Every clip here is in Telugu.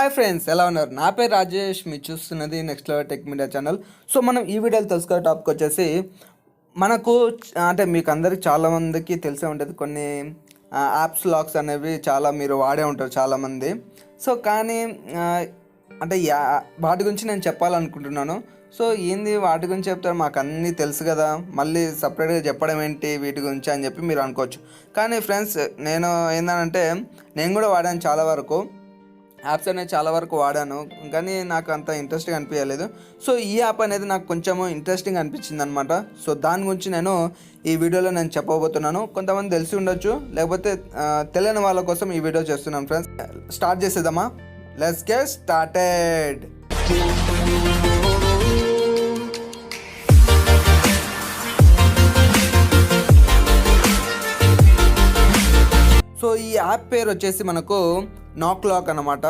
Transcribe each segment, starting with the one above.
హాయ్ ఫ్రెండ్స్, ఎలా ఉన్నారు? నా పేరు రాజేష్, మీరు చూస్తున్నది next level tech media channel. So మనం ఈ వీడియోలో తెలుసుకునే టాపిక్ వచ్చేసి మనకు అంటే మీకు అందరికి చాలామందికి తెలిసే ఉంటుంది, కొన్ని యాప్స్ లాక్స్ అనేవి చాలా మీరు వాడే ఉంటారు చాలామంది. సో కానీ అంటే వాటి గురించి నేను చెప్పాలనుకుంటున్నాను. సో ఏంది వాటి గురించి చెప్తారు, మాకు అన్నీ తెలుసు కదా, మళ్ళీ సపరేట్గా చెప్పడం ఏంటి వీటి గురించి అని చెప్పి మీరు అనుకోవచ్చు. కానీ ఫ్రెండ్స్, నేను ఏంటంటే నేను కూడా వాడాను చాలా వరకు యాప్స్ అనేది చాలా వరకు వాడాను, కానీ నాకు అంత ఇంట్రెస్టింగ్ అనిపించలేదు. సో ఈ యాప్ అనేది నాకు కొంచెము ఇంట్రెస్టింగ్ అనిపించింది అనమాట. సో దాని గురించి నేను ఈ వీడియోలో నేను చెప్పబోతున్నాను. కొంతమంది తెలిసి ఉండొచ్చు, లేకపోతే తెలియని వాళ్ళ కోసం ఈ వీడియో చేస్తున్నాను. ఫ్రెండ్స్, స్టార్ట్ చేసేద్దామా? Let's get started. సో ఈ యాప్ పేరు వచ్చేసి మనకు నాక్ లాక్ అనమాట.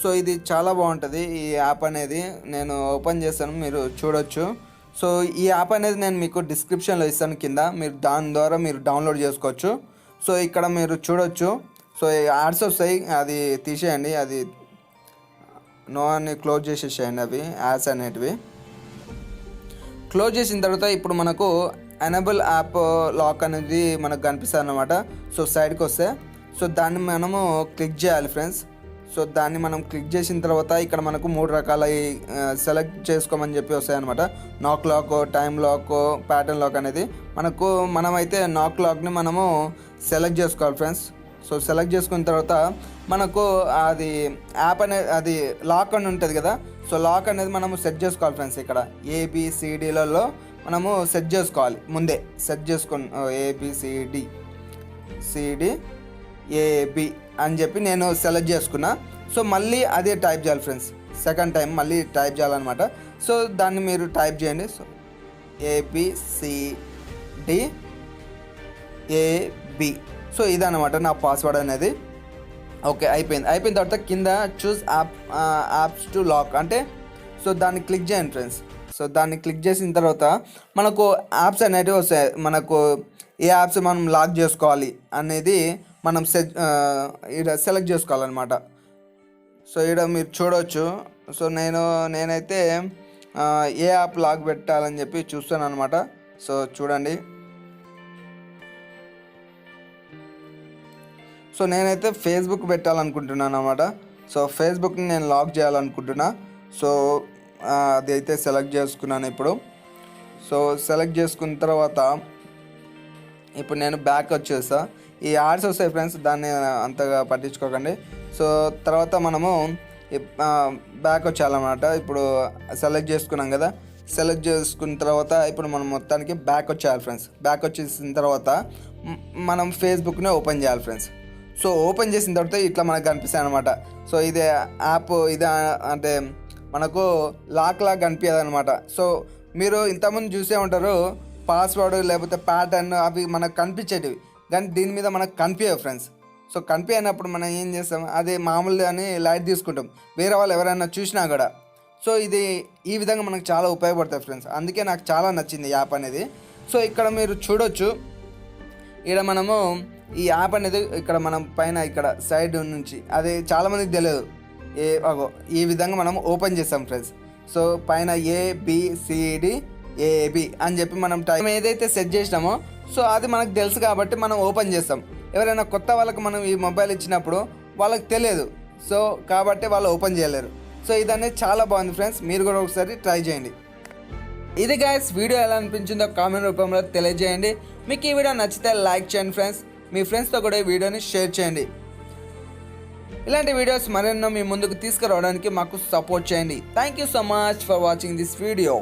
సో ఇది చాలా బాగుంటుంది ఈ యాప్ అనేది. నేను ఓపెన్ చేస్తాను, మీరు చూడొచ్చు. సో ఈ యాప్ అనేది నేను మీకు డిస్క్రిప్షన్లో ఇస్తాను కింద, మీరు దాని ద్వారా మీరు డౌన్లోడ్ చేసుకోవచ్చు. సో ఇక్కడ మీరు చూడొచ్చు. సో యాడ్స్ వస్తాయి, అది తీసేయండి, అది నో అని క్లోజ్ చేసేసేయండి. అవి యాడ్స్ అనేటివి క్లోజ్ చేసిన తర్వాత ఇప్పుడు మనకు ఎనేబుల్ యాప్ లాక్ అనేది మనకు కనిపిస్తుంది అనమాట. సో సైడ్కి వస్తే సో దాన్ని మనము క్లిక్ చేయాలి ఫ్రెండ్స్. సో దాన్ని మనం క్లిక్ చేసిన తర్వాత ఇక్కడ మనకు 3 రకాల సెలెక్ట్ చేసుకోమని చెప్పి వస్తాయి అనమాట. Knock lock, time lock, pattern lock అనేది మనమైతే నాక్ లాక్ని మనము సెలెక్ట్ చేసుకోవాలి ఫ్రెండ్స్. సో సెలెక్ట్ చేసుకున్న తర్వాత మనకు అది యాప్ అనేది అది లాక్ అని ఉంటుంది కదా. సో లాక్ అనేది మనము సెట్ చేసుకోవాలి ఫ్రెండ్స్. ఇక్కడ ABCDలలో మనము సెట్ చేసుకోవాలి, ముందే సెట్ చేసుకొని ABCD అని చెప్పి నేను సెలెక్ట్ చేసుకున్నా. సో మళ్ళీ అదే టైప్ చేయాలి ఫ్రెండ్స్, సెకండ్ టైం మళ్ళీ టైప్ చేయాలన్నమాట. సో దాన్ని మీరు టైప్ చేయండి. So ABCDAB. సో ఇదన్నమాట నా పాస్వర్డ్ అనేది. ఓకే, అయిపోయిన తర్వాత కింద చూస్ యాప్స్ టు లాక్ అంటే సో దాన్ని క్లిక్ చేయండి ఫ్రెండ్స్. సో దాన్ని క్లిక్ చేసిన తర్వాత మనకు యాప్స్ అనేటివి వస్తాయి. మనకు ఏ యాప్స్ మనం లాక్ చేసుకోవాలి అనేది మనం ఇక్కడ సెలెక్ట్ చేసుకోవాలన్నమాట. సో ఇక్కడ మీరు చూడవచ్చు. సో నేనైతే ఏ యాప్ లాక్ పెట్టాలని చెప్పి చూస్తాను అనమాట. సో చూడండి. సో నేనైతే ఫేస్బుక్ పెట్టాలనుకుంటున్నాను అనమాట. సో ఫేస్బుక్ని నేను లాక్ చేయాలనుకుంటున్నా. సో అది అయితే సెలెక్ట్ చేసుకున్నాను ఇప్పుడు. సో సెలెక్ట్ చేసుకున్న తర్వాత ఇప్పుడు నేను బ్యాక్ వచ్చేసా. ఈ యాడ్స్ వస్తాయి ఫ్రెండ్స్, దాన్ని అంతగా పట్టించుకోకండి. సో తర్వాత మనము బ్యాక్ వచ్చేయాలన్నమాట. ఇప్పుడు సెలెక్ట్ చేసుకున్నాం కదా, సెలెక్ట్ చేసుకున్న తర్వాత ఇప్పుడు మనం మొత్తానికి బ్యాక్ వచ్చేయాలి ఫ్రెండ్స్. బ్యాక్ వచ్చేసిన తర్వాత మనం ఫేస్బుక్ని ఓపెన్ చేయాలి ఫ్రెండ్స్. సో ఓపెన్ చేసిన తర్వాత ఇట్లా మనకు కనిపిస్తాయి అనమాట. సో ఇది యాప్ ఇది అంటే మనకు లాక్ కనిపించదు అనమాట. సో మీరు ఇంతకుముందు చూసే ఉంటారు, పాస్వర్డ్ లేకపోతే ప్యాటర్న్ అవి మనకు కనిపించేటివి, కానీ దీని మీద మనకు కనిపించవు ఫ్రెండ్స్. సో కనిపించినప్పుడు మనం ఏం చేస్తాం, అది మామూలు అని లైట్ తీసుకుంటాం, వేరే వాళ్ళు ఎవరైనా చూసినా కూడా. సో ఇది ఈ విధంగా మనకు చాలా ఉపయోగపడుతుంది ఫ్రెండ్స్. అందుకే నాకు చాలా నచ్చింది యాప్ అనేది. సో ఇక్కడ మీరు చూడొచ్చు, ఇక్కడ మనము ఈ యాప్ అనేది ఇక్కడ మనం పైన ఇక్కడ సైడ్ నుంచి, అది చాలామందికి తెలియదు, ఈ విధంగా మనం ఓపెన్ చేస్తాం ఫ్రెండ్స్. సో పైన ABCDAB అని చెప్పి మనం టైం ఏదైతే సెట్ చేసినామో సో అది మనకు తెలుసు కాబట్టి మనం ఓపెన్ చేస్తాం. ఎవరైనా కొత్త వాళ్ళకి మనం ఈ మొబైల్ ఇచ్చినప్పుడు వాళ్ళకి తెలియదు, సో కాబట్టి వాళ్ళు ఓపెన్ చేయలేరు. సో ఇదనేది చాలా బాగుంది ఫ్రెండ్స్, మీరు కూడా ఒకసారి ట్రై చేయండి. ఇది గైస్, వీడియో ఎలా అనిపించిందో కామెంట్ రూపంలో తెలియజేయండి. మీకు ఈ వీడియో నచ్చితే లైక్ చేయండి ఫ్రెండ్స్, మీ ఫ్రెండ్స్తో కూడా ఈ వీడియోని షేర్ చేయండి. ఇలాంటి వీడియోస్ మరెన్నో మీ ముందుకు తీసుకురావడానికి మాకు సపోర్ట్ చేయండి. Thank you so much for watching this video.